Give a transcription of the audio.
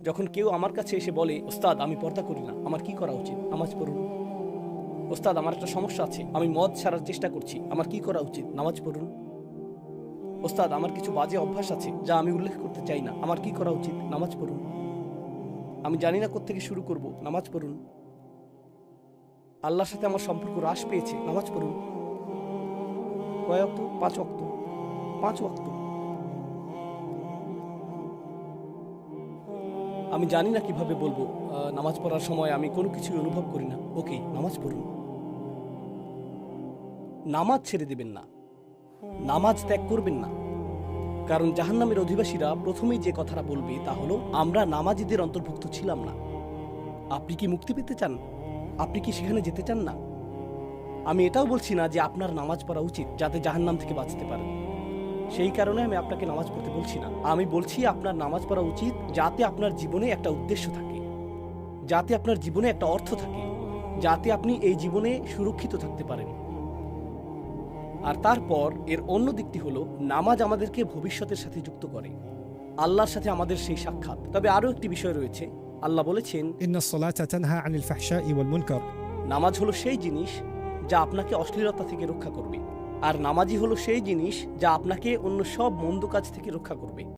যখন কেউ আমার কাছে এসে বলে, ওস্তাদ আমি পর্দা করি না, আমার কি করা উচিত? নামাজ পড়ুন। ওস্তাদ আমার একটা সমস্যা আছে, আমি মদ ছাড়ার চেষ্টা করছি, আমার কি করা উচিত? নামাজ পড়ুন। ওস্তাদ আমার কিছু বাজে অভ্যাস আছে যা আমি উল্লেখ করতে চাই না, আমার কি করা উচিত? নামাজ পড়ুন। আমি জানি না কোত্থেকে শুরু করব, নামাজ পড়ুন। আল্লাহর সাথে আমার সম্পর্ক হ্রাস পেয়েছে, নামাজ পড়ুন। কয় ওয়াক্ত? 5 ওয়াক্ত। 5 ওয়াক্ত। আমি জানি না কিভাবে বলবো, নামাজ পড়ার সময় আমি কোনো কিছুই অনুভব করি না। ওকে, নামাজ পড়ুন। নামাজ ছেড়ে দেবেন না, নামাজ ত্যাগ করবেন না। কারণ জাহান্নামের অধিবাসীরা প্রথমেই যে কথাটা বলবে তা হলো, আমরা নামাজীদের অন্তর্ভুক্ত ছিলাম না। আপনি কি মুক্তি পেতে চান? আপনি কি সেখানে যেতে চান না? আমি এটাও বলছি না যে আপনার নামাজ পড়া উচিত যাতে জাহান্নাম থেকে বাঁচতে পারেন। সেই কারণে আমি আপনাকে নামাজ পড়তে বলছি না। আমি বলছি আপনার নামাজ পড়া উচিত যাতে আপনার জীবনে একটা উদ্দেশ্য থাকে, যাতে আপনার জীবনে একটা অর্থ থাকে, যাতে আপনি এই জীবনে সুরক্ষিত থাকতে পারেন। আর তারপর এর অন্য দিকটি হলো, নামাজ আমাদেরকে ভবিষ্যতের সাথে যুক্ত করে, আল্লাহর সাথে আমাদের সেই সাক্ষাৎ। তবে আরও একটি বিষয় রয়েছে। আল্লাহ বলেছেন, ইন্নাস সালাতা তানহা আনিল ফাহশাই ওয়াল মুনকার। নামাজ হলো সেই জিনিস যা আপনাকে অশ্লীলতা থেকে রক্ষা করবে, আর নামাজি হলো সেই জিনিস যা আপনাকে অন্য সব মন্দ কাজ থেকে রক্ষা করবে।